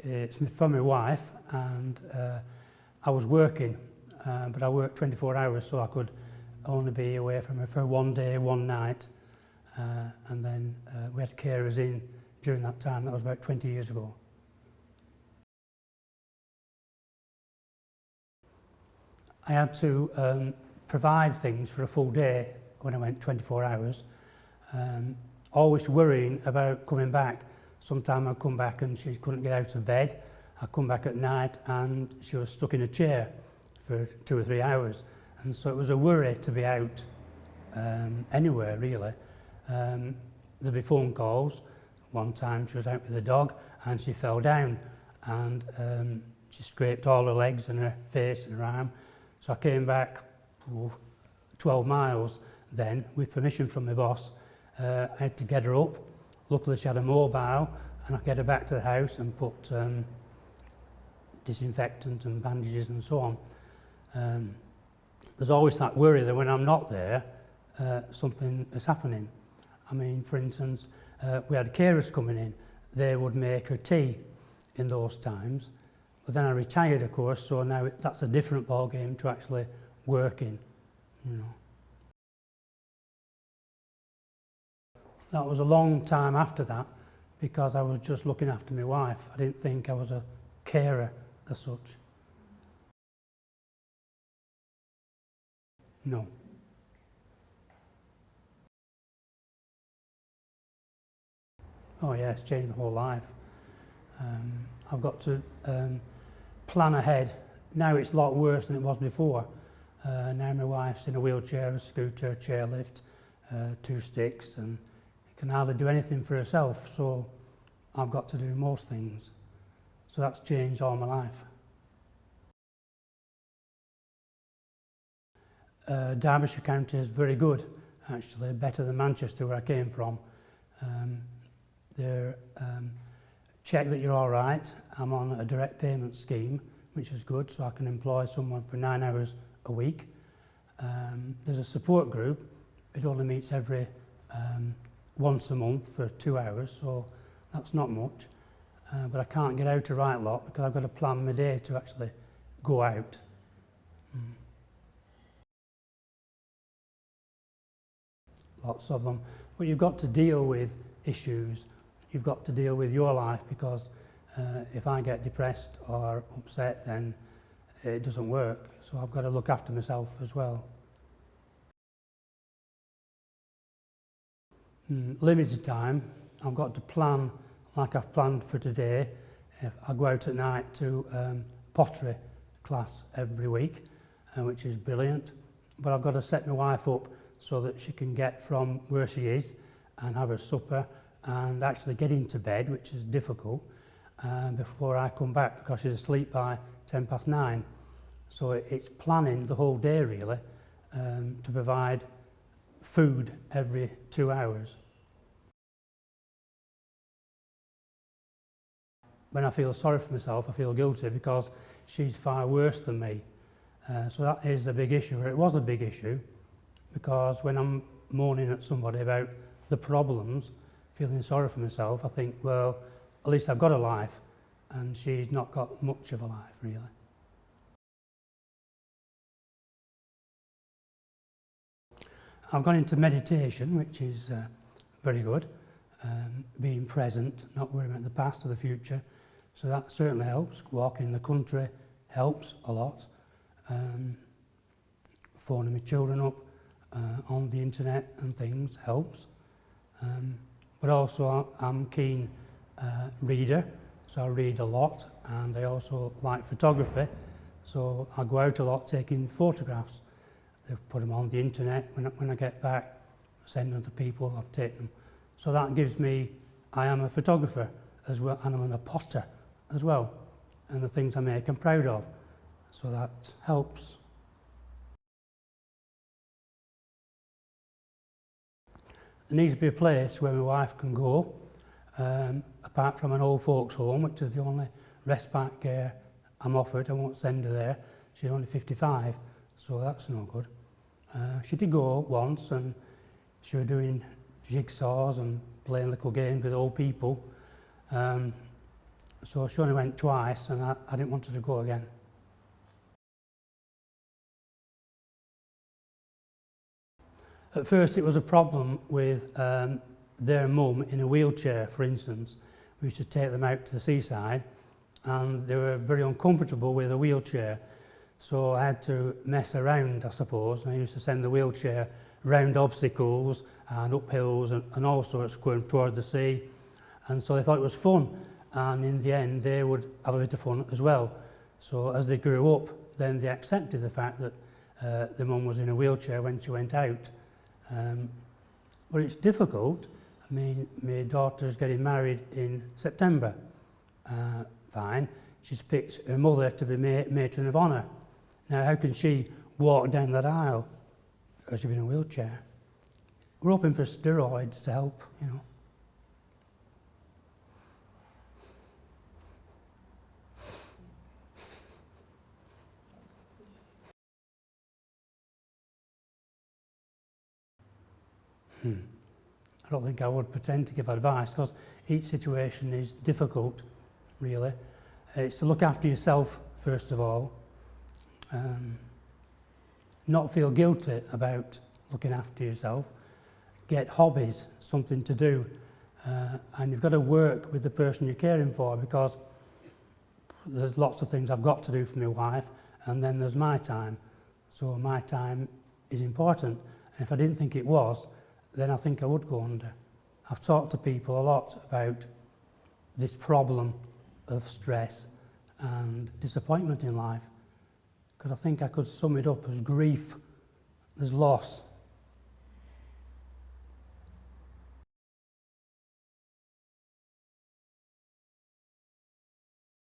It's from my wife, and I was working, but I worked 24 hours, so I could only be away from her for one day, one night, and then we had carers in during that time. That was about 20 years ago. I had to provide things for a full day when I went 24 hours, always worrying about coming back. Sometime I'd come back and she couldn't get out of bed. I'd come back at night and she was stuck in a chair for 2 or 3 hours. And so it was a worry to be out anywhere, really. There'd be phone calls. One time she was out with a dog and she fell down and she scraped all her legs and her face and her arm. So I came back 12 miles then, with permission from my boss. I had to get her up. Luckily she had a mobile, and I could get her back to the house and put disinfectant and bandages and so on. There's always that worry that when I'm not there, something is happening. I mean, for instance, we had carers coming in. They would make her tea in those times. But then I retired, of course, so now that's a different ball game to actually working, you know. That was a long time after that, because I was just looking after my wife. I didn't think I was a carer as such. No. Oh yeah, it's changed my whole life. I've got to plan ahead. Now it's a lot worse than it was before. Now my wife's in a wheelchair, a scooter, chairlift, 2 sticks, and can hardly do anything for herself, so I've got to do most things. So that's changed all my life. Derbyshire County is very good, actually, better than Manchester, where I came from. They check that you're all right. I'm on a direct payment scheme, which is good, so I can employ someone for 9 hours a week. There's a support group. It only meets every once a month for 2 hours, so that's not much. But I can't get out a right lot because I've got to plan my day to actually go out. Lots of them. But you've got to deal with issues. You've got to deal with your life, because if I get depressed or upset, then it doesn't work. So I've got to look after myself as well. Limited time. I've got to plan like I've planned for today. I go out at night to pottery class every week, which is brilliant. But I've got to set my wife up so that she can get from where she is and have her supper and actually get into bed, which is difficult, before I come back, because she's asleep by 9:10. So it's planning the whole day, really, to provide food every 2 hours. When I feel sorry for myself, I feel guilty because she's far worse than me. So that is a big issue, or it was a big issue, because when I'm moaning at somebody about the problems, feeling sorry for myself, I think, well, at least I've got a life, and she's not got much of a life, really. I've gone into meditation, which is very good, being present, not worrying about the past or the future. So that certainly helps. Walking in the country helps a lot. Phoning my children up on the internet and things helps. But also I'm a keen reader, so I read a lot, and I also like photography. So I go out a lot taking photographs. They put them on the internet. When I get back, I send them to people, I've taken them. So that gives me, I am a photographer as well, and I'm a potter as well. And the things I make I'm proud of. So that helps. There needs to be a place where my wife can go, apart from an old folks home, which is the only respite care I'm offered. I won't send her there. She's only 55. So that's no good. She did go once, and she was doing jigsaws and playing little games with old people. So she only went twice, and I didn't want her to go again. At first it was a problem with their mum in a wheelchair, for instance. We used to take them out to the seaside and they were very uncomfortable with a wheelchair. So I had to mess around, I suppose. I used to send the wheelchair round obstacles and up hills and all sorts going towards the sea. And so they thought it was fun. And in the end, they would have a bit of fun as well. So as they grew up, then they accepted the fact that the mum was in a wheelchair when she went out. But it's difficult. I mean, my daughter's getting married in September. Fine. She's picked her mother to be matron of honour. Now, how can she walk down that aisle? Because she's in a wheelchair. We're hoping for steroids to help, you know. I don't think I would pretend to give advice because each situation is difficult, really. It's to look after yourself, first of all. Not feel guilty about looking after yourself. Get hobbies, something to do. And you've got to work with the person you're caring for, because there's lots of things I've got to do for my wife, and then there's my time. So my time is important. And if I didn't think it was, then I think I would go under. I've talked to people a lot about this problem of stress and disappointment in life, because I think I could sum it up as grief, there's loss,